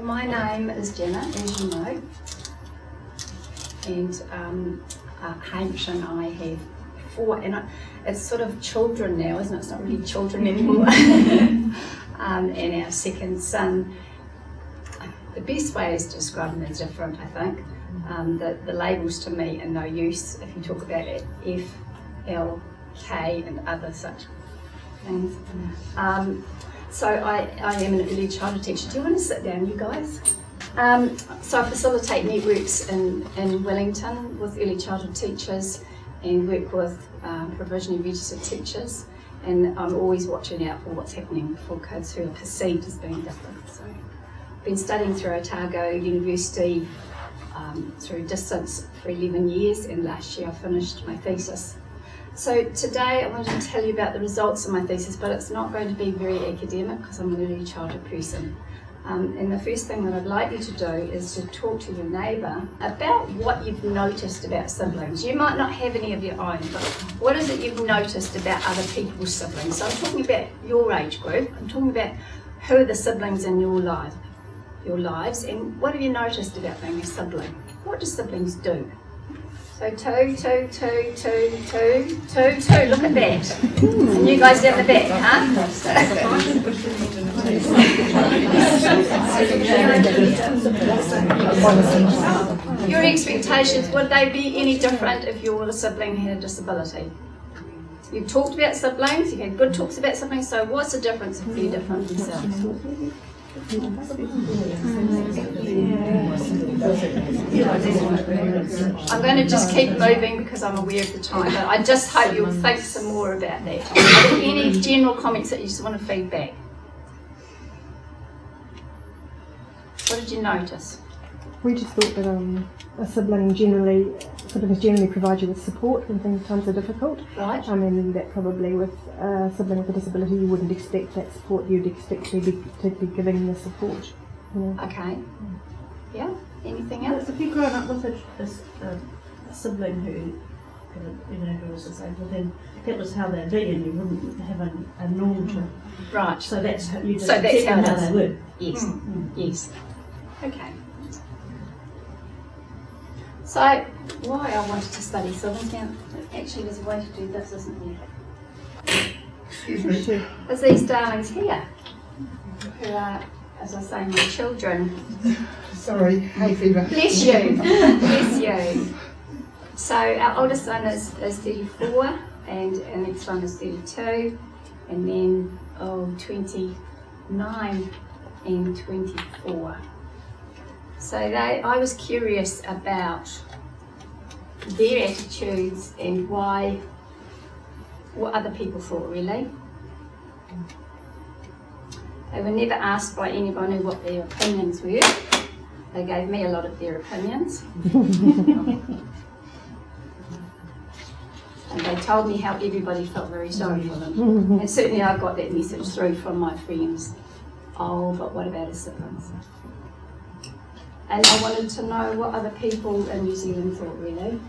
My name is Janet, as you know, and Hamish and I have 4, and it's sort of children now, isn't it? It's not really children anymore. And our second son, the best way is to describe them as different, I think. The labels to me are no use if you talk about it, F, L, K and other such things. So I am an early childhood teacher. Do you want to sit down, you guys? So I facilitate networks in Wellington with early childhood teachers and work with provisionally registered teachers, and I'm always watching out for what's happening for kids who are perceived as being different. So I've been studying through Otago University through distance for 11 years, and last year I finished my thesis. So today I wanted to tell you about the results of my thesis, but it's not going to be very academic because I'm an early childhood person. And the first thing that I'd like you to do is to talk to your neighbour about what you've noticed about siblings. You might not have any of your own, but what is it you've noticed about other people's siblings? So I'm talking about your age group. I'm talking about who are the siblings in your lives, and what have you noticed about being a sibling? What do siblings do? So 2, 2, 2, 2, 2, 2, 2, look at that. And you guys down the back, huh? Your expectations, would they be any different if your sibling had a disability? You've talked about siblings, you've had good talks about siblings, so what's the difference if they're different themselves? I'm going to just keep moving because I'm aware of the time, but I just hope you'll think some more about that. Are there any general comments that you just want to feed back? What did you notice? We just thought that siblings generally provide you with support when times are difficult. Right. And that probably with a sibling with a disability you wouldn't expect that support, you'd expect to be giving the support. You know. Okay. Yeah, anything else? If you've grown up with a sibling who was disabled, then that was how they'd be, and you wouldn't have a norm to. Right. So that's how you just So that's how they were. Yes. Yes. Okay. So, why I wanted to study siblings now, actually there's a way to do this, isn't there? Excuse me. There's these darlings here, who are, as I say, my children. Sorry, hay fever. Bless you, bless you. So our oldest son is 34, and our next one is 32, and then 29 and 24. So I was curious about their attitudes and what other people thought, really. They were never asked by anybody what their opinions were. They gave me a lot of their opinions. And they told me how everybody felt very sorry for them. And certainly I got that message through from my friends. Oh, but what about his siblings? And I wanted to know what other people in New Zealand thought, really.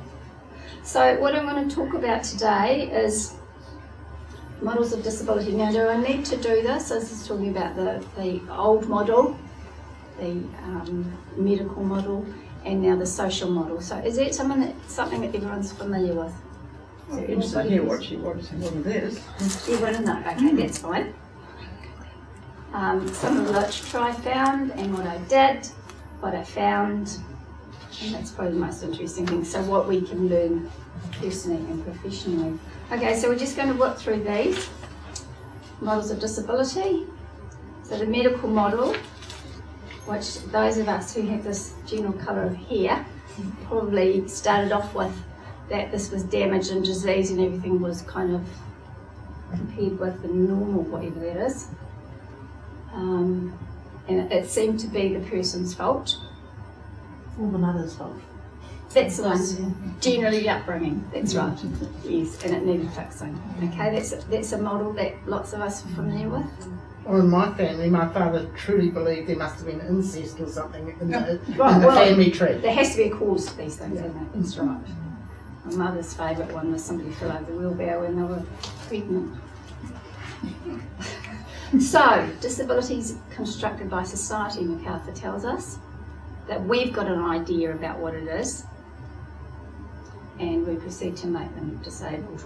So what I'm going to talk about today is models of disability. Now, do I need to do this? This is talking about the old model, the medical model, and now the social model. So is that something that everyone's familiar with? I'm interested to hear what it is. You want to know? Okay, that's fine. Some of the literature I found and what I did, what I found, and that's probably the most interesting thing. So what we can learn personally and professionally. Okay, so we're just going to work through these models of disability. So the medical model, which those of us who have this general colour of hair probably started off with that this was damage and disease and everything was kind of compared with the normal, whatever that is. And it seemed to be the person's fault. Or the mother's fault. That's the one. Generally the upbringing, that's right. Yes, and it needed fixing. Okay, that's a model that lots of us are familiar with. Well, in my family, my father truly believed there must have been incest or something in the Well, family tree. There has to be a cause to these things, isn't it? That's right. My mother's favourite one was somebody fell over the wheelbarrow when they were pregnant. So, disabilities constructed by society, MacArthur tells us, that we've got an idea about what it is, and we proceed to make them disabled.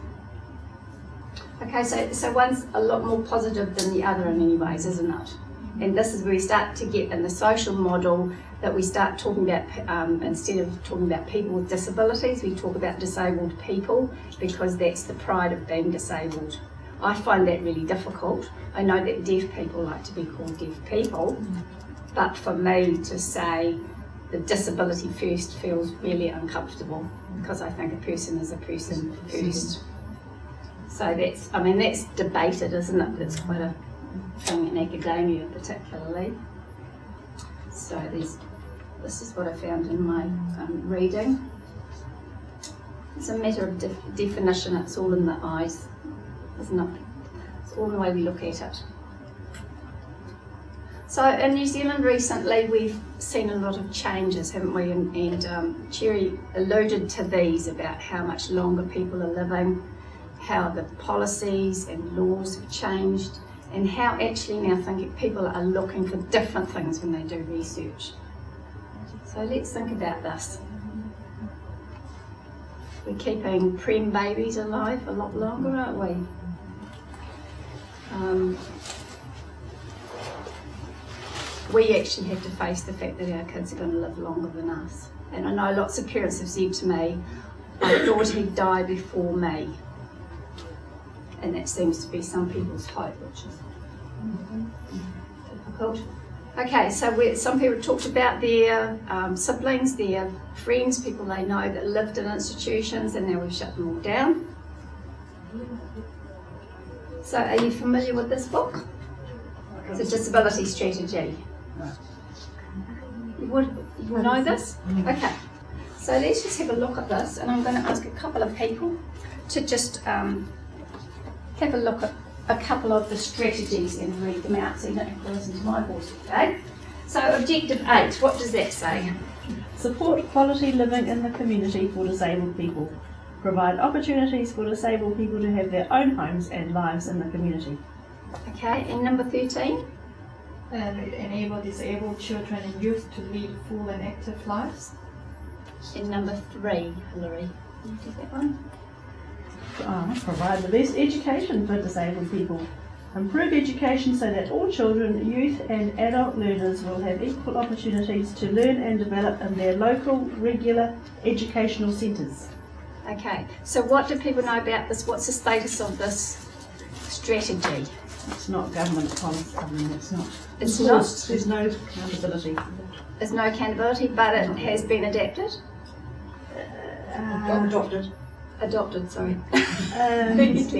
Okay, so one's a lot more positive than the other in many ways, isn't it? And this is where we start to get in the social model that we start talking about, instead of talking about people with disabilities, we talk about disabled people, because that's the pride of being disabled. I find that really difficult. I know that deaf people like to be called deaf people, but for me to say the disability first feels really uncomfortable, because I think a person is a person first. So that's debated, isn't it? That's quite a thing in academia particularly. So this is what I found in my reading. It's a matter of definition, it's all in the eyes, isn't it? It's all the way we look at it. So in New Zealand recently we've seen a lot of changes, haven't we? And Cherry alluded to these about how much longer people are living, how the policies and laws have changed, and how actually now people are looking for different things when they do research. So let's think about this. We're keeping prem babies alive a lot longer, aren't we? We actually have to face the fact that our kids are going to live longer than us. And I know lots of parents have said to me, I thought he'd die before me. And that seems to be some people's hope, which is difficult. Okay, so some people talked about their siblings, their friends, people they know that lived in institutions, and now we've shut them all down. So are you familiar with this book? It's a disability strategy. You would know this? Okay, so let's just have a look at this, and I'm going to ask a couple of people to just have a look at a couple of the strategies and read them out so you don't have to listen to my voice today. So objective 8, what does that say? Support quality living in the community for disabled people. Provide opportunities for disabled people to have their own homes and lives in the community. Okay, and number 13? Enable disabled children and youth to lead full and active lives. And number 3, Hilary. Can you take that one? Provide the best education for disabled people. Improve education so that all children, youth and adult learners will have equal opportunities to learn and develop in their local, regular educational centres. Okay, so what do people know about this? What's the status of this strategy? It's not government policy, it's not. It's not? There's no accountability. There's no accountability, but it has been adapted? Adopted. Adopted, sorry. Is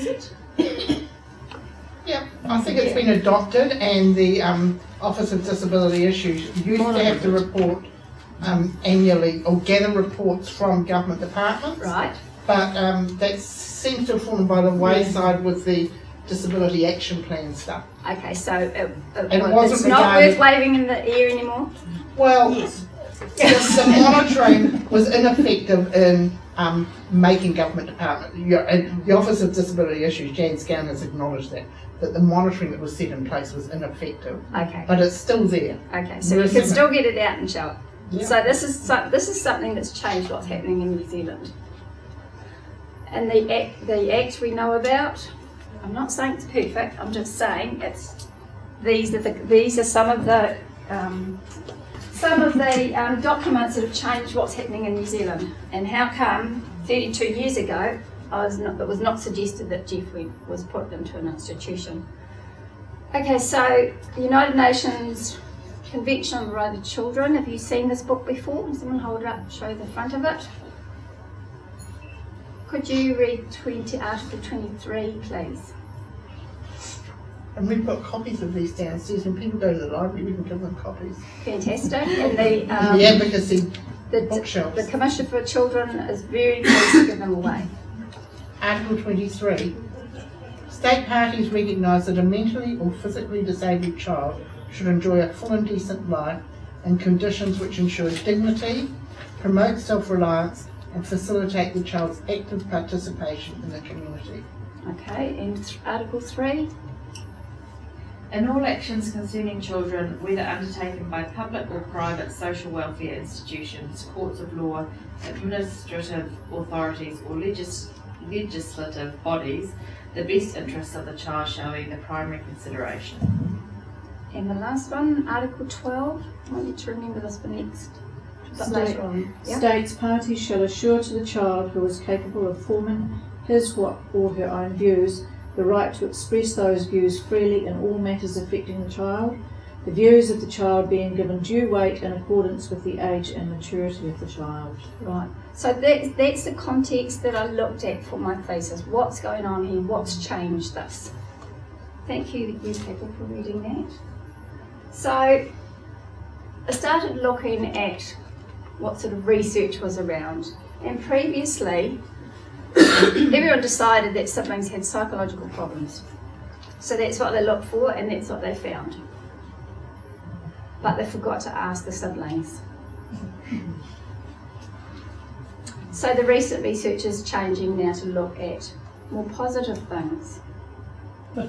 it? Yeah, I think it's been adopted, and the Office of Disability Issues used to have to report annually or gather reports from government departments. Right. But that seems to have fallen by the wayside with the Disability Action Plan stuff. Okay, so wasn't it's not regarded- worth waving in the air anymore? Well, Yes. the monitoring was ineffective in making government department. And the Office of Disability Issues, Jan Scown has acknowledged that the monitoring that was set in place was ineffective. Okay. But it's still there. Okay, so you can still get it out and show it. Yeah. So this is something that's changed what's happening in New Zealand. And the act we know about, I'm not saying it's perfect, I'm just saying these are some of the documents that have changed what's happening in New Zealand. And how come 32 years ago it was not suggested that Jeffrey was put into an institution. Okay, so the United Nations Convention on the Right of Children. Have you seen this book before? Can someone hold it up, show the front of it? Could you read Article 23, please? And we've got copies of these downstairs. When people go to the library, we can give them copies. Fantastic. And The advocacy bookshelves. the Commissioner for Children is very pleased to give them away. Article 23. State parties recognise that a mentally or physically disabled child should enjoy a full and decent life in conditions which ensure dignity, promote self-reliance, and facilitate the child's active participation in the community. Okay, and Article 3? In all actions concerning children, whether undertaken by public or private social welfare institutions, courts of law, administrative authorities or legislative bodies, the best interests of the child shall be the primary consideration. And the last one, Article 12, I want you to remember this for next. But later on. Yeah? States parties shall assure to the child who is capable of forming his or her own views the right to express those views freely in all matters affecting the child, the views of the child being given due weight in accordance with the age and maturity of the child. Right. So that's the context that I looked at for my thesis. What's going on here? What's changed this? Thank you, people, for reading that. So I started looking at what sort of research was around, and previously everyone decided that siblings had psychological problems. So that's what they looked for and that's what they found. But they forgot to ask the siblings. So the recent research is changing now to look at more positive things.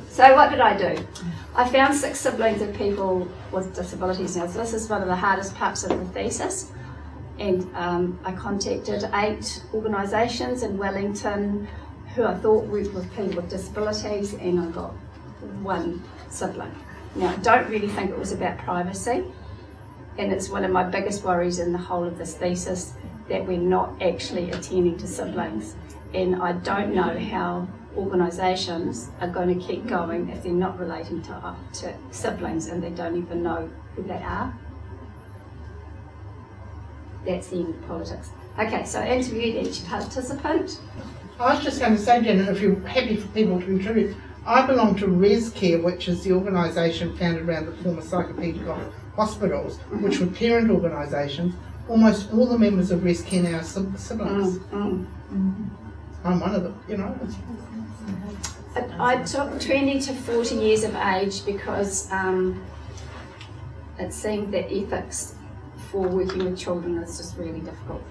So what did I do? I found 6 siblings of people with disabilities now. So this is one of the hardest parts of the thesis. And I contacted 8 organisations in Wellington who I thought worked with people with disabilities, and I got 1 sibling. Now, I don't really think it was about privacy, and it's one of my biggest worries in the whole of this thesis, that we're not actually attending to siblings. And I don't know how organisations are going to keep going if they're not relating to siblings and they don't even know who they are. That's the end of politics. Okay, so I interviewed each participant. I was just going to say, Janet, if you're happy for people to contribute, I belong to ResCare, which is the organisation founded around the former psychopedic hospitals, which were parent organisations. Almost all the members of ResCare now are siblings. I'm one of them, you know. I took 20 to 40 years of age because it seemed that ethics for working with children is just really difficult.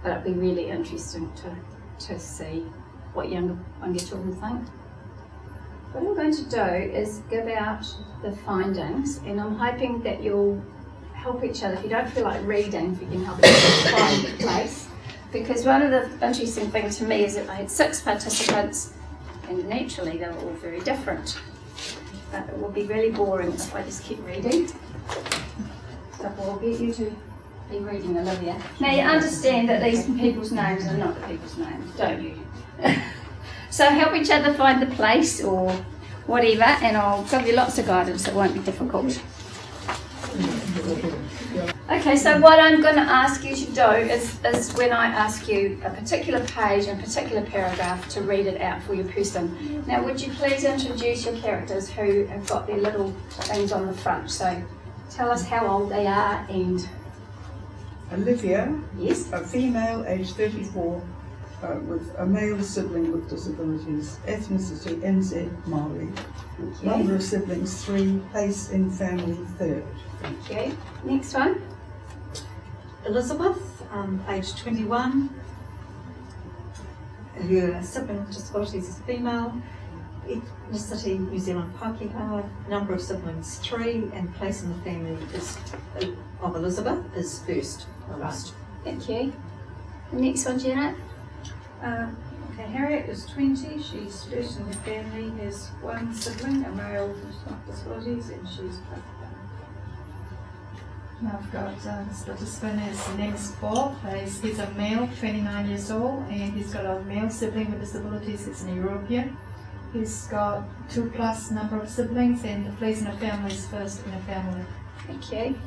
But it'd be really interesting to see what younger children think. What I'm going to do is give out the findings, and I'm hoping that you'll help each other. If you don't feel like reading, if you can help each other find the place. Because one of the interesting things to me is that I had 6 participants, and naturally they were all very different. But it will be really boring if I just keep reading. So we'll get you to be reading, Olivia. Now you understand that these people's names are not the people's names, don't you? So help each other find the place or whatever, and I'll give you lots of guidance. It won't be difficult. Okay, so what I'm going to ask you to do is when I ask you a particular page and a particular paragraph to read it out for your person. Now would you please introduce your characters who have got their little things on the front. So tell us how old they are and... Olivia, Yes? a female, age 34, with a male sibling with disabilities, ethnicity NZ Māori, Thank number you. of siblings 3, place in family 3rd. Thank you. Next one. Elizabeth, age 21. Her sibling with disabilities is female. Ethnicity New Zealand Pākehā. Number of siblings 3, and place in the family is of Elizabeth is first. Thank you. The next one, Janet. Okay, Harriet is 20, she's first in the family, has 1 sibling, a male with disabilities, and she's Now I've got this participant, his name is Bob. He's a male, 29 years old, and he's got a male sibling with disabilities. He's an European. He's got 2+ number of siblings, and the place in the family is first in the family. Thank you.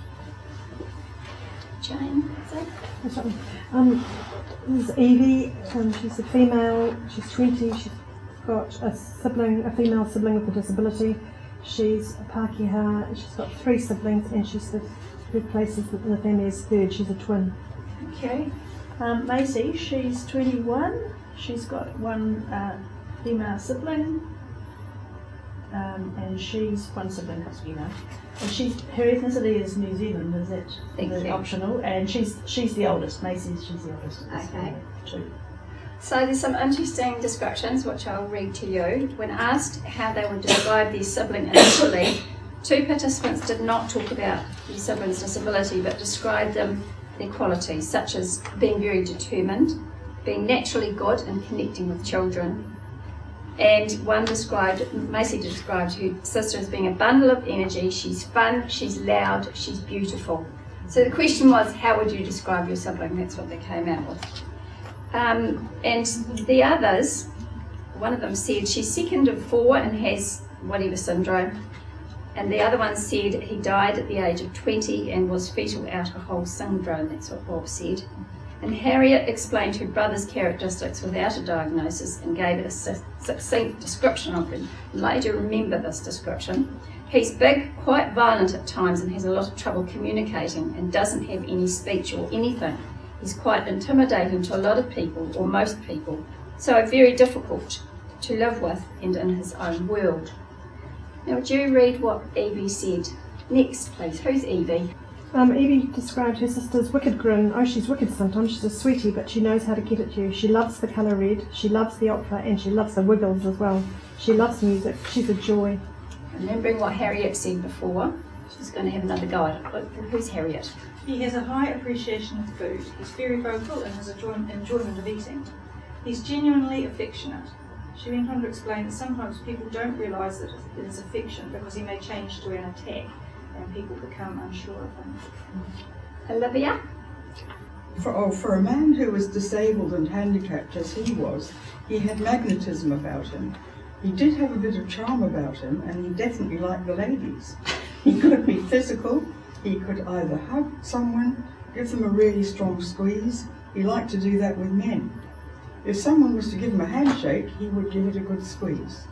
Jane, is it? This is Evie. She's a female. She's 20. She's got a female sibling with a disability. She's a Pākehā. She's got 3 siblings, and she's the third place in the family is 3rd. She's a twin. Okay. Macy, she's 21. She's got 1 female sibling, and she's 1 sibling that's female. And her ethnicity is New Zealand. Is that optional? And she's the oldest. Macy, she's the oldest. Okay. 2. So there's some interesting descriptions which I'll read to you. When asked how they would describe their sibling initially, 2 participants did not talk about their sibling's disability but described their qualities, such as being very determined, being naturally good and connecting with children. And one Macy described her sister as being a bundle of energy. She's fun, she's loud, she's beautiful. So the question was, how would you describe your sibling? That's what they came out with. And the others, one of them said she's second of 4 and has whatever syndrome. And the other one said he died at the age of 20 and was fetal alcohol syndrome. That's what Bob said. And Harriet explained her brother's characteristics without a diagnosis and gave it a succinct description of him. Later, remember this description. He's big, quite violent at times, and has a lot of trouble communicating and doesn't have any speech or anything. He's quite intimidating to a lot of people, or most people, so very difficult to live with and in his own world. Now, would you read what Evie said? Next, please. Who's Evie? Evie described her sister's wicked grin. Oh, she's wicked sometimes. She's a sweetie, but she knows how to get at you. She loves the colour red, she loves the opera, and she loves the Wiggles as well. She loves music. She's a joy. Remembering what Harriet said before, she's going to have another go at it. Who's Harriet? He has a high appreciation of food. He's very vocal and has enjoyment of eating. He's genuinely affectionate. She went on to explain that sometimes people don't realise that it is affection because he may change to an attack and people become unsure of him. Olivia? For a man who was disabled and handicapped as he was, he had magnetism about him. He did have a bit of charm about him, and he definitely liked the ladies. He could be physical. He could either hug someone, give them a really strong squeeze. He liked to do that with men. If someone was to give him a handshake, he would give it a good squeeze.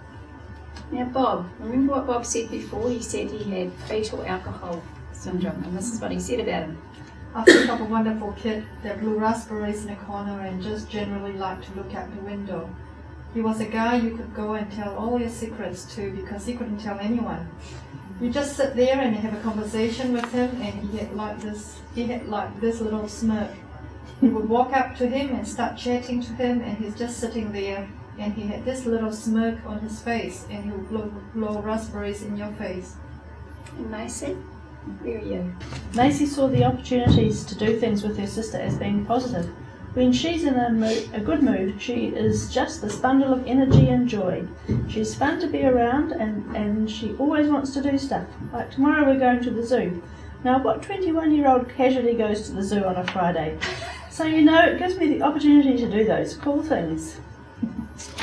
Now, Bob, remember what Bob said before? He said he had fetal alcohol syndrome, and this is what he said about him. I think of a wonderful kid that blew raspberries in a corner and just generally liked to look out the window. He was a guy you could go and tell all your secrets to because he couldn't tell anyone. You just sit there and have a conversation with him, and he had like this little smirk. You would walk up to him and start chatting to him, and he's just sitting there, and he had this little smirk on his face, and he would blow raspberries in your face. And Macy, where are you? Macy saw the opportunities to do things with her sister as being positive. When she's in a good mood, she is just this bundle of energy and joy. She's fun to be around, and she always wants to do stuff. Like tomorrow we're going to the zoo. Now, what 21-year-old casually goes to the zoo on a Friday? So, it gives me the opportunity to do those cool things.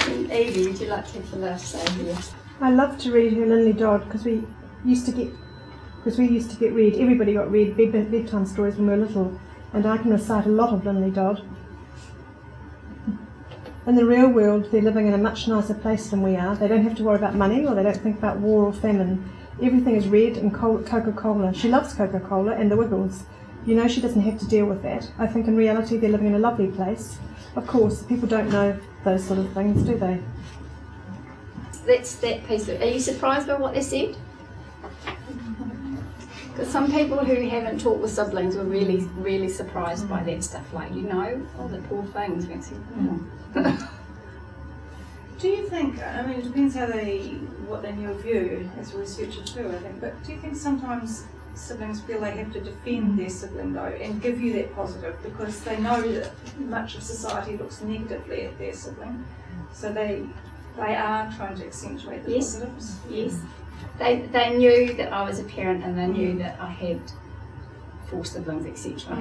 Evie, would you like to have the last say here? I love to read her Linley Dodd because we used to get read. Everybody got read bedtime stories when we were little, and I can recite a lot of Linley Dodd. In the real world, they're living in a much nicer place than we are. They don't have to worry about money, or they don't think about war or famine. Everything is red and Coca-Cola. She loves Coca-Cola and the Wiggles. She doesn't have to deal with that. I think in reality they're living in a lovely place. Of course, people don't know those sort of things, do they? That's that piece. Are you surprised by what they said? Because some people who haven't talked with siblings were really, really surprised by that stuff. Like, oh, the poor things. Do you think, it depends what they knew of you as a researcher too, I think, but do you think sometimes siblings feel they have to defend their sibling though and give you that positive because they know that much of society looks negatively at their sibling, so they are trying to accentuate the positives? Yes. They knew that I was a parent, and they knew that I had 4 siblings, etc.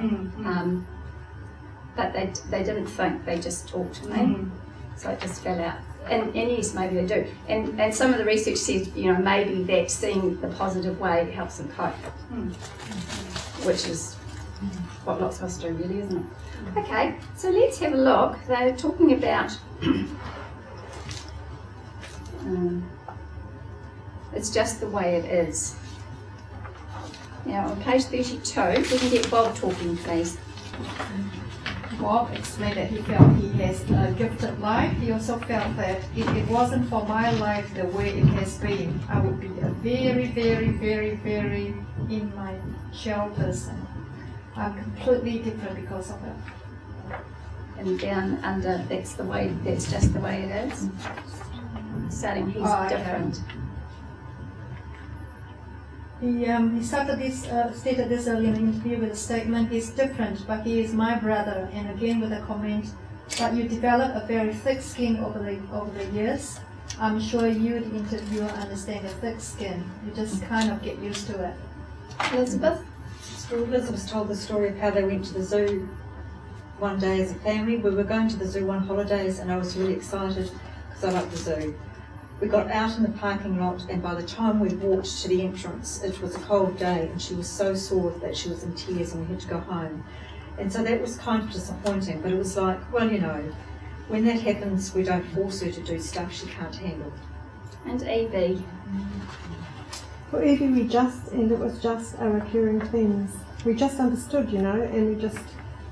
But they didn't think, they just talked to me. So it just fell out. And yes, maybe they do. And some of the research says, maybe that seeing the positive way helps them cope, which is what lots of us do, really, isn't it? Okay, so let's have a look. They're talking about it's just the way it is. Now on page 32, we can get Bob talking, please. Bob explained that he felt he has a gifted life. He also felt that if it wasn't for my life the way it has been, I would be a very, very, very, very in my shell person. I'm completely different because of it. and down under, that's just the way it is. Starting, he's different. He stated this earlier in the interview with a statement, he's different, but he is my brother, and again with a comment, but you develop a very thick skin over the years. I'm sure you, the interviewer, understand the thick skin. You just kind of get used to it. Elizabeth? Elizabeth told the story of how they went to the zoo one day as a family. We were going to the zoo on holidays and I was really excited because I like the zoo. We got out in the parking lot and by the time we walked to the entrance, it was a cold day and she was so sore that she was in tears and we had to go home. And so that was kind of disappointing, but it was like, well, you know, when that happens, we don't force her to do stuff she can't handle. And Evie? For Evie, it was just a recurring things. We just understood, you know, and we just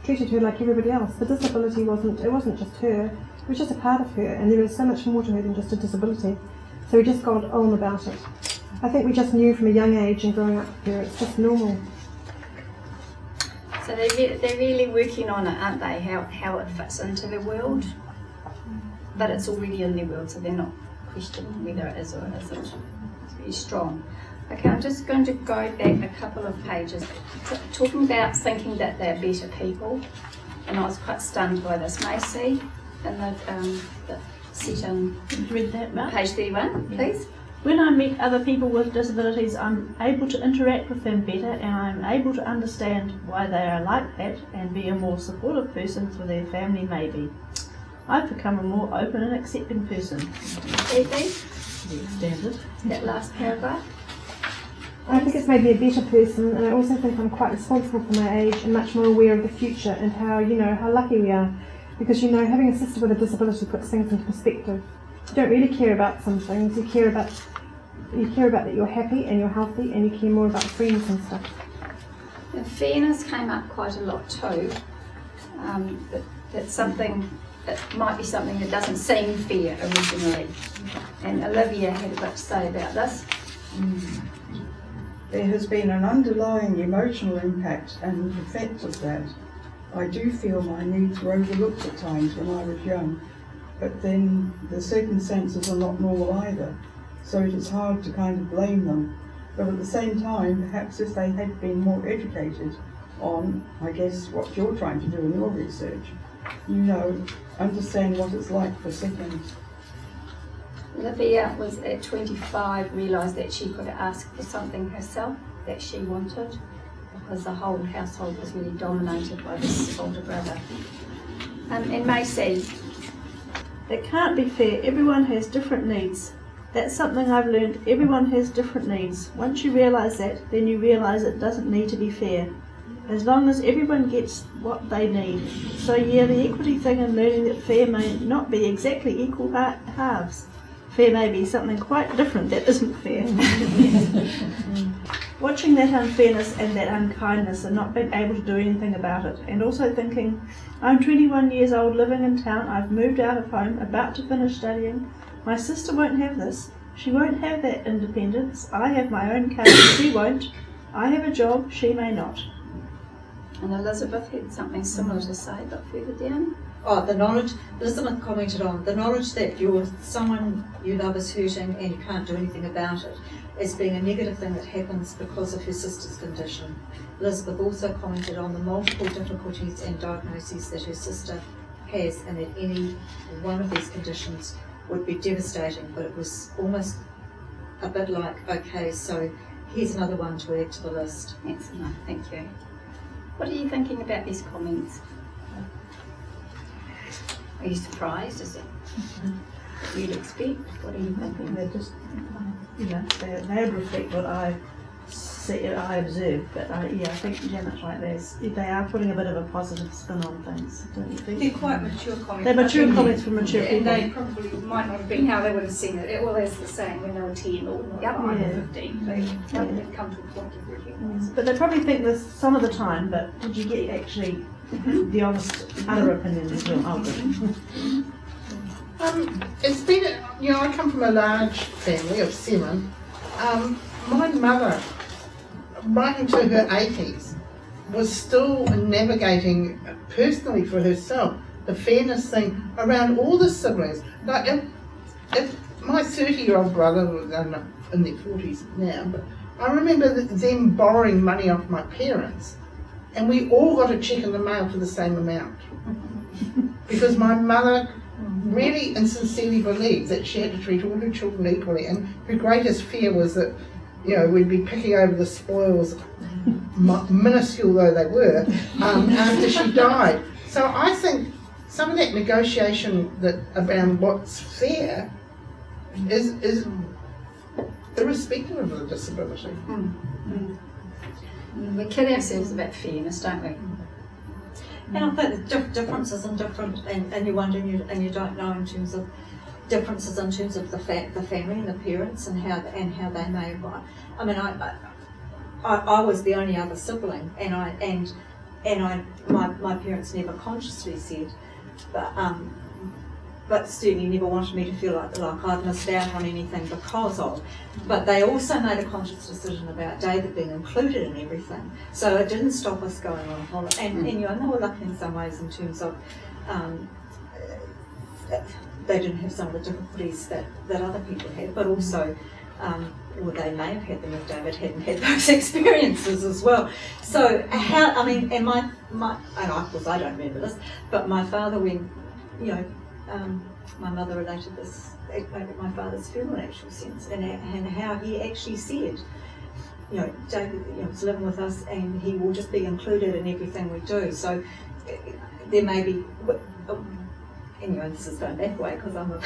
treated her like everybody else. The disability wasn't just her, it was just a part of her, and there was so much more to her than just a disability. So we just got on about it. I think we just knew from a young age and growing up with her, it's just normal. So they're really working on it, aren't they, how it fits into the world? But it's already in their world, so they're not questioning whether it is or it isn't. It's very strong. Okay, I'm just going to go back a couple of pages, talking about thinking that they're better people, and I was quite stunned by this. Macy, in the section, Read that, Mark. page 31, please. When I meet other people with disabilities, I'm able to interact with them better and I'm able to understand why they are like that and be a more supportive person for their family maybe. I've become a more open and accepting person. Evie, Standard. that last paragraph. I think it's made me a better person, and I also think I'm quite responsible for my age and much more aware of the future and how lucky we are. Because, you know, having a sister with a disability puts things into perspective. You don't really care about some things, you care about that you're happy and you're healthy, and you care more about friends and stuff. And fairness came up quite a lot too. That's something that might be something that doesn't seem fair originally. And Olivia had a bit to say about this. There has been an underlying emotional impact and effect of that. I do feel my needs were overlooked at times when I was young, but then the circumstances are not normal either, so it is hard to kind of blame them. But at the same time, perhaps if they had been more educated on, I guess, what you're trying to do in your research, you know, understand what it's like for siblings. Olivia was at 25, realised that she could ask for something herself that she wanted, because the whole household was really dominated by this older brother. And Macy? It can't be fair. Everyone has different needs. That's something I've learned. Everyone has different needs. Once you realise that, then you realise it doesn't need to be fair. As long as everyone gets what they need. So yeah, the equity thing and learning that fair may not be exactly equal halves. Fair may be something quite different that isn't fair. Watching that unfairness and that unkindness and not being able to do anything about it, and also thinking, I'm 21 years old, living in town, I've moved out of home, about to finish studying. My sister won't have this. She won't have that independence. I have my own car, she won't. I have a job, she may not. And Elizabeth had something similar to say, but further down. Oh, the knowledge, Elizabeth commented on, the knowledge that someone you love is hurting and you can't do anything about it as being a negative thing that happens because of her sister's condition. Elizabeth also commented on the multiple difficulties and diagnoses that her sister has, and that any one of these conditions would be devastating, but it was almost a bit like, okay, so here's another one to add to the list. Excellent, thank you. What are you thinking about these comments? Are you surprised? Is it what you'd expect? What are you thinking? They're just, they reflect what I see, I observe. But I think Janet's right. They are putting a bit of a positive spin on things, don't you think? They're quite mature comments. They're mature comments from mature and people. they probably might not have been how they would have seen it. Well, as the saying, when they were 10 or 5 or 15, they've come to a point of recognising. But they probably think this some of the time. But did you get actually the honest other opinion as well? Oh, good. It's been, I come from a large family of 7. My mother, right into her 80s, was still navigating personally for herself the fairness thing around all the siblings. Like if my 30-year-old brother was in their 40s now, but I remember them borrowing money off my parents, and we all got a cheque in the mail for the same amount. Because my mother really and sincerely believed that she had to treat all her children equally, and her greatest fear was that, you know, we'd be picking over the spoils, minuscule though they were, after she died. So I think some of that negotiation around what's fair is irrespective of the disability. We kid ourselves about fairness, don't we? And I think the differences in different, and you wonder and you don't know in terms of differences in terms of the family and the parents and how they may have gone. I mean, I was the only other sibling, and my parents never consciously said, but certainly never wanted me to feel like I'd missed out on anything because of. But they also made a conscious decision about David being included in everything. So it didn't stop us going on holiday. And you know, and they were lucky in some ways in terms of they didn't have some of the difficulties that other people had, but also or they may have had them if David hadn't had those experiences as well. So how, I mean, and my and of course I don't remember this, but my father, when, you know, my mother related this at my father's funeral in actual sense, and how he actually said, you know, David, you know, is living with us and he will just be included in everything we do. So there may be, anyway, this is going back way because I'm a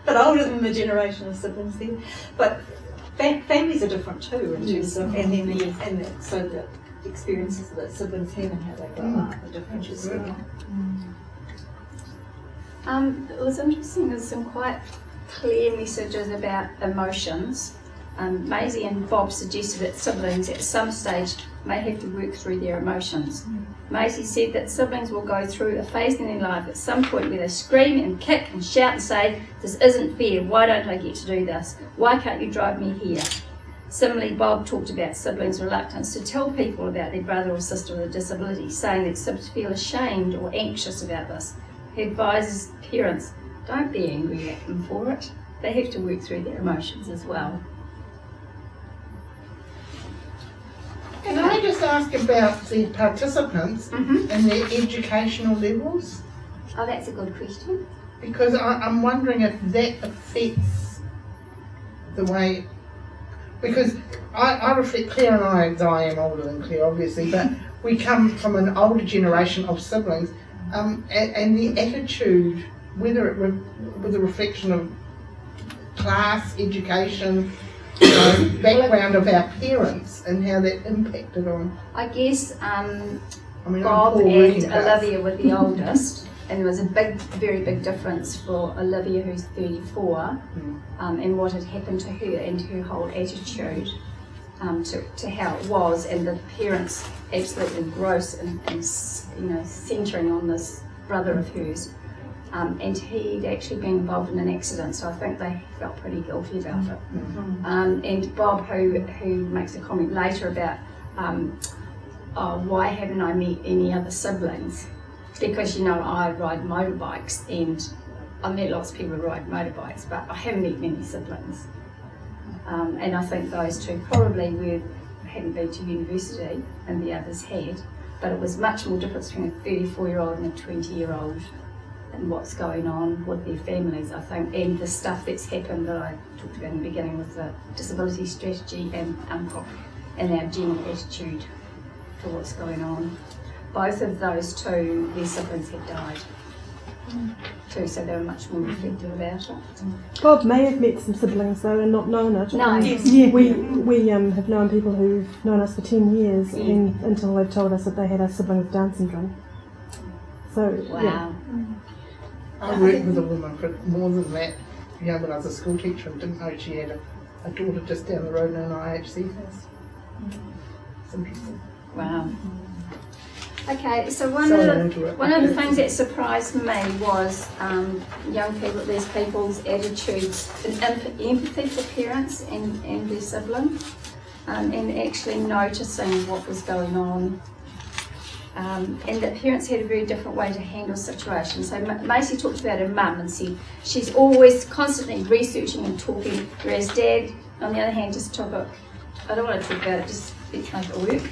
bit older than the generation of siblings there, but families are different too in terms of, so the experiences that siblings have and how they grow up are different as well. It was interesting, there's some quite clear messages about emotions. Maisie and Bob suggested that siblings at some stage may have to work through their emotions. Maisie said that siblings will go through a phase in their life at some point where they scream and kick and shout and say, "This isn't fair, why don't I get to do this? Why can't you drive me here?" Similarly, Bob talked about siblings' reluctance to tell people about their brother or sister with a disability, saying that siblings feel ashamed or anxious about this. He advises parents, don't be angry at them for it. They have to work through their emotions as well. Can I just ask about the participants and their educational levels? Oh, that's a good question. Because I'm wondering if that affects the way, because I reflect, Claire and I am older than Claire obviously, but we come from an older generation of siblings, and the attitude, whether it was a reflection of class, education, you know, background of our parents and how that impacted on. I guess Bob Bob and Olivia were the oldest, and there was a very big difference for Olivia, who's 34, and what had happened to her and her whole attitude to how it was, and the parents absolutely gross and you know, centering on this brother of hers. And he'd actually been involved in an accident, so I think they felt pretty guilty about it. And Bob, who makes a comment later about, oh, why haven't I met any other siblings? Because, you know, I ride motorbikes, and I met lots of people who ride motorbikes, but I haven't met many siblings. And I think those two probably hadn't been to university, and the others had, but it was much more difference between a 34-year-old and a 20-year-old. And what's going on with their families, I think, and the stuff that's happened that I talked about in the beginning with the disability strategy and our general attitude to what's going on. Both of those two, their siblings had died too, so they were much more reflective about it. Bob may have met some siblings though and not known it. No. Yes. We have known people who've known us for 10 years and, until they've told us that they had a sibling with Down syndrome. So, wow. Yeah. I worked with a woman for more than that, you know, when I was a school teacher, and didn't know she had a daughter just down the road in an IHC house. It's interesting. Wow. Okay, so one of the things that surprised me was young people, these people's attitudes and empathy for parents and their siblings, and actually noticing what was going on and that parents had a very different way to handle situations. So Maisie talked about her mum and said she's always constantly researching and talking, whereas Dad, on the other hand, just took it, I don't want to talk about it, just let's make it work.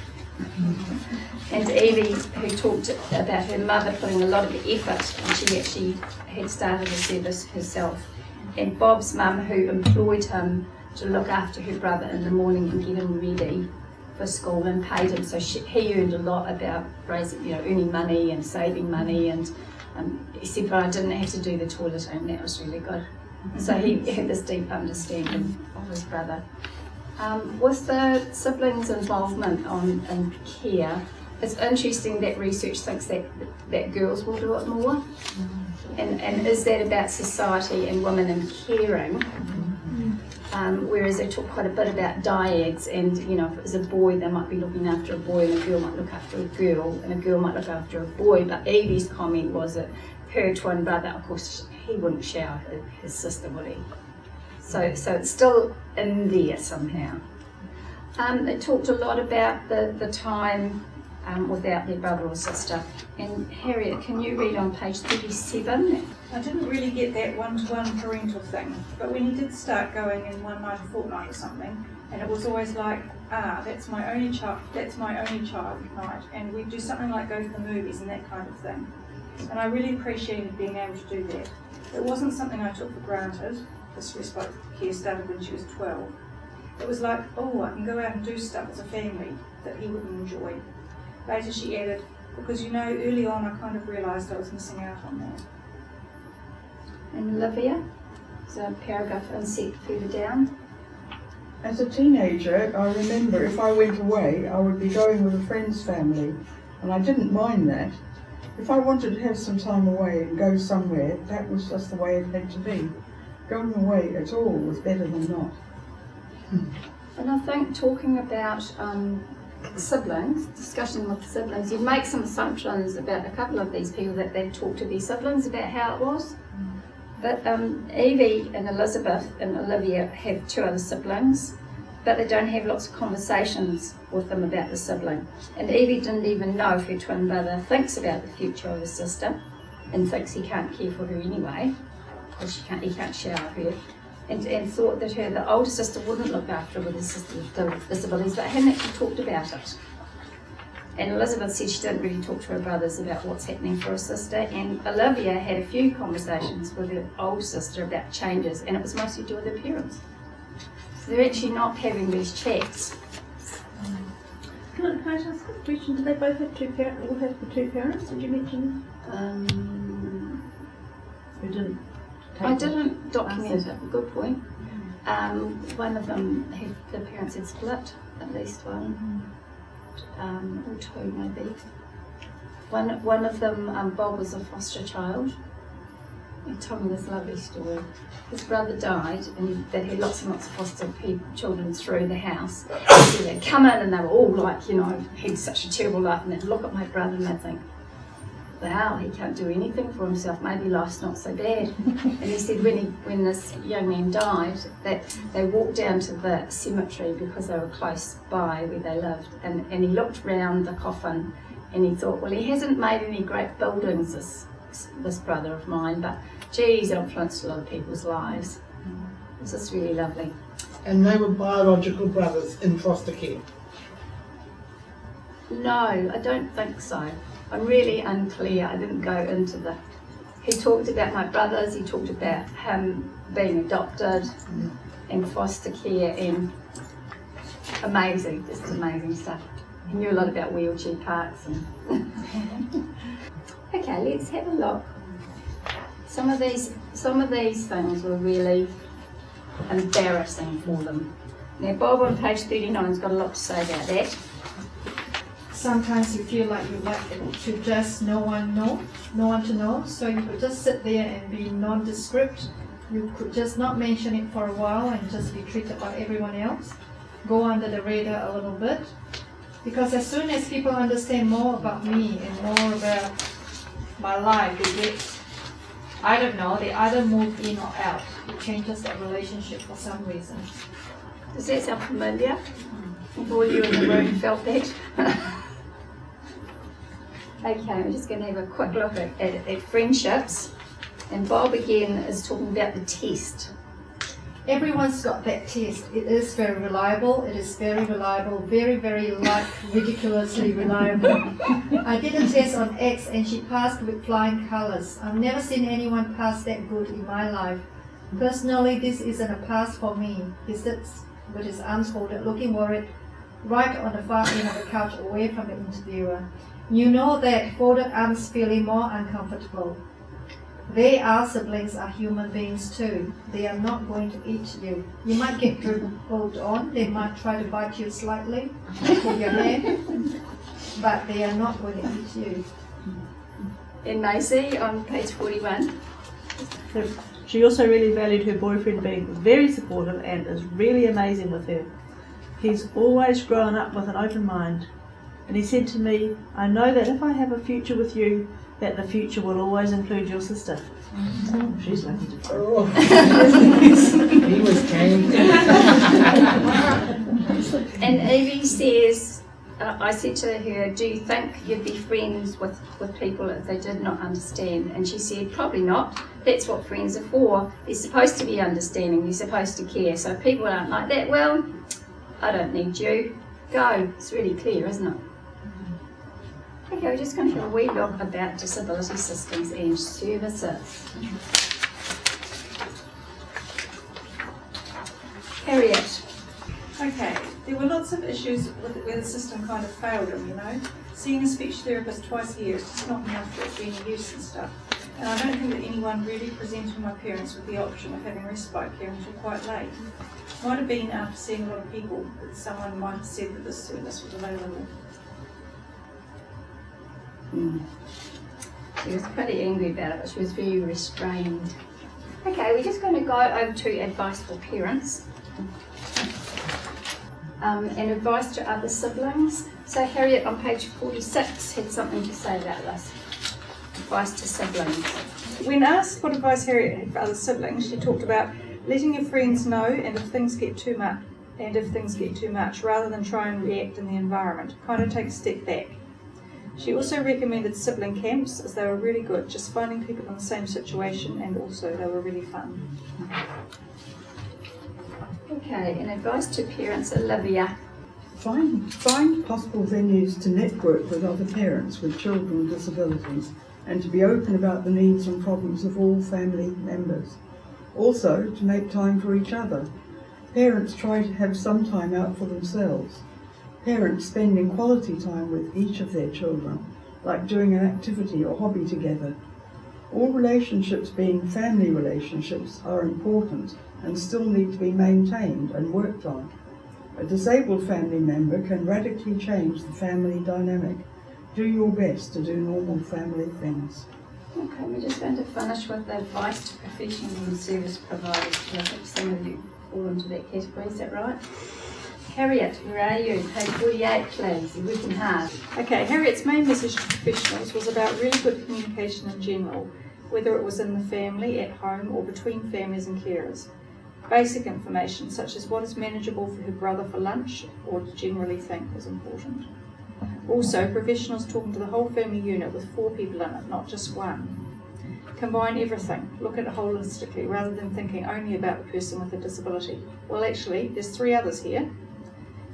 And Evie, who talked about her mother putting a lot of effort, and she actually had started a service herself. And Bob's mum, who employed him to look after her brother in the morning and get him ready for school and paid him. So he earned a lot about raising, earning money and saving money. And he said, but I didn't have to do the toileting, and that was really good. So he had this deep understanding of his brother. With the siblings' involvement in care, it's interesting that research thinks that girls will do it more. And is that about society and women in caring? Whereas they talk quite a bit about dyads, and if it was a boy, they might be looking after a boy, and a girl might look after a girl, and a girl might look after a boy. But Evie's comment was that her twin brother, of course, he wouldn't shower his sister, would he? So it's still in there somehow. They talked a lot about the time without their brother or sister. And Harriet, can you read on page 37? I didn't really get that one-to-one parental thing, but when he did start going in one night a fortnight or something, and it was always like, that's my only child night, and we'd do something like go to the movies and that kind of thing. And I really appreciated being able to do that. It wasn't something I took for granted. This respite care started when she was 12. It was like, I can go out and do stuff as a family that he wouldn't enjoy. Later she added, because early on I kind of realised I was missing out on that. And Olivia, there's a paragraph inset further down. As a teenager, I remember if I went away, I would be going with a friend's family, and I didn't mind that. If I wanted to have some time away and go somewhere, that was just the way it had to be. Going away at all was better than not. And I think talking about siblings, discussion with siblings, you make some assumptions about a couple of these people that they talk to their siblings about how it was. But Evie and Elizabeth and Olivia have 2 other siblings, but they don't have lots of conversations with them about the sibling. And Evie didn't even know if her twin brother thinks about the future of his sister and thinks he can't care for her anyway, because he can't shower her. And thought that the older sister wouldn't look after her with the disabilities, but hadn't actually talked about it. And Elizabeth said she didn't really talk to her brothers about what's happening for her sister, and Olivia had a few conversations with her older sister about changes, and it was mostly to do with her parents. So they're actually not having these chats. Can I ask a question? Do they both have 2 parents? All have the 2 parents? Did you mention? Who didn't? I didn't document it. Good point. One of them, the parents had split, at least one, or 2 maybe. One of them, Bob, was a foster child. He told me this lovely story. His brother died, and they had lots and lots of foster children through the house. So they'd come in and they were all like, had such a terrible life, and they'd look at my brother and they'd think, wow, he can't do anything for himself, maybe life's not so bad. And he said when this young man died, that they walked down to the cemetery because they were close by where they lived, and he looked round the coffin and he thought, well, he hasn't made any great buildings, this brother of mine, but gee, he's influenced a lot of people's lives. This is really lovely. And they were biological brothers in foster care? No, I don't think so. I'm really unclear. I didn't go into he talked about my brothers, he talked about him being adopted and foster care, and amazing, just amazing stuff. He knew a lot about wheelchair parks. Okay, let's have a look. Some of these things were really embarrassing for them. Now Bob on page 39 has got a lot to say about that. Sometimes you feel like you like to just no one to know, so you could just sit there and be nondescript. You could just not mention it for a while and just be treated like everyone else. Go under the radar a little bit, because as soon as people understand more about me and more about my life, they get, I don't know, they either move in or out. It changes that relationship for some reason. Does that sound familiar? All you in the room felt that? Okay, we're just going to have a quick look at friendships. And Bob again is talking about the test. Everyone's got that test. It is very reliable. It is very reliable. Very, very ridiculously reliable. I did a test on X and she passed with flying colours. I've never seen anyone pass that good in my life. Personally, this isn't a pass for me. He sits with his arms folded, looking worried, right on the far end of the couch away from the interviewer. You know that folded arms feeling more uncomfortable. They, our siblings, are human beings too. They are not going to eat you. You might get dribbled on. They might try to bite you slightly with your hand, but they are not going to eat you. And Macy on page 41. She also really valued her boyfriend being very supportive and is really amazing with her. He's always grown up with an open mind. And he said to me, I know that if I have a future with you, that the future will always include your sister. Oh, she's lucky to Oh, he was game. And Evie says, I said to her, do you think you'd be friends with people if they did not understand? And she said, probably not. That's what friends are for. They're supposed to be understanding. They're supposed to care. So if people aren't like that, well, I don't need you. Go. It's really clear, isn't it? Okay, we're just going to have a wee look about disability systems and services. Harriet. Okay, there were lots of issues with where the system kind of failed him, you know. Seeing a speech therapist twice a year is just not enough for it being a use and stuff. And I don't think that anyone really presented my parents with the option of having respite care until quite late. Might have been after seeing a lot of people that someone might have said that this service was available. She was pretty angry about it, but she was very restrained. Okay, we're just going to go over to advice for parents and advice to other siblings. So Harriet on page 46 had something to say about this. Advice to siblings. When asked what advice Harriet had for other siblings, she talked about letting your friends know and if things get too much, rather than try and react in the environment, kind of take a step back. She also recommended sibling camps as they were really good, just finding people in the same situation, and also they were really fun. Okay, and advice to parents, Olivia. Find possible venues to network with other parents with children with disabilities and to be open about the needs and problems of all family members. Also, to make time for each other. Parents try to have some time out for themselves. Parents spending quality time with each of their children, like doing an activity or hobby together. All relationships being family relationships are important and still need to be maintained and worked on. A disabled family member can radically change the family dynamic. Do your best to do normal family things. Okay, we're just going to finish with the advice to professional and service providers. I think some of you fall into that category, is that right? Harriet, where are you? Page 48, please. You're working hard. Okay, Harriet's main message to professionals was about really good communication in general, whether it was in the family, at home, or between families and carers. Basic information, such as what is manageable for her brother for lunch, or to generally think was important. Also, professionals talking to the whole family unit with 4 people in it, not just one. Combine everything, look at it holistically, rather than thinking only about the person with a disability. Well, actually, there's 3 others here.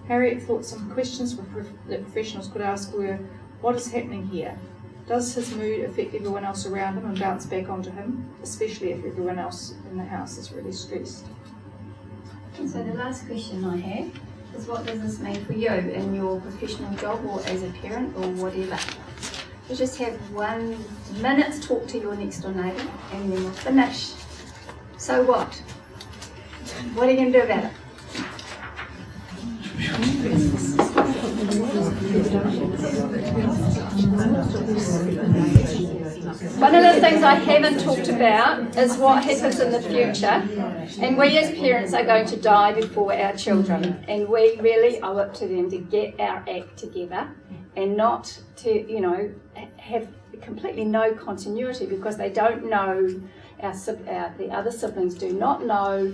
Harriet thought some questions that professionals could ask were, what is happening here? Does his mood affect everyone else around him and bounce back onto him, especially if everyone else in the house is really stressed? And so the last question I have is, what does this mean for you in your professional job or as a parent or whatever? You just have 1 minute to talk to your next door neighbour and then we'll finish. So what? What are you going to do about it? One of the things I haven't talked about is what happens in the future, and we as parents are going to die before our children, and we really owe it to them to get our act together and not to, have completely no continuity, because they don't know, the other siblings do not know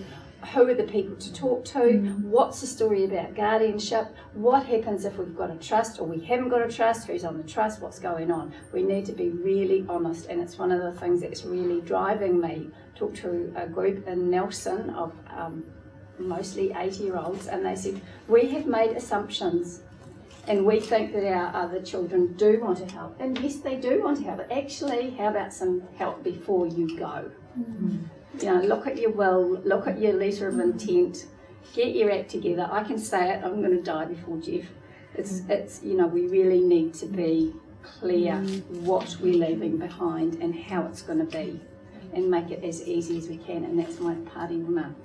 who are the people to talk to, what's the story about guardianship, what happens if we've got a trust or we haven't got a trust, who's on the trust, what's going on. We need to be really honest, and it's one of the things that's really driving me. Talked to a group in Nelson of mostly 80-year-olds, and they said, we have made assumptions and we think that our other children do want to help. And yes, they do want to help, but actually, how about some help before you go? You know, look at your will, look at your letter of intent, get your act together. I can say it, I'm going to die before Jeff. It's you know, we really need to be clear what we're leaving behind and how it's going to be, and make it as easy as we can, and that's my parting remark.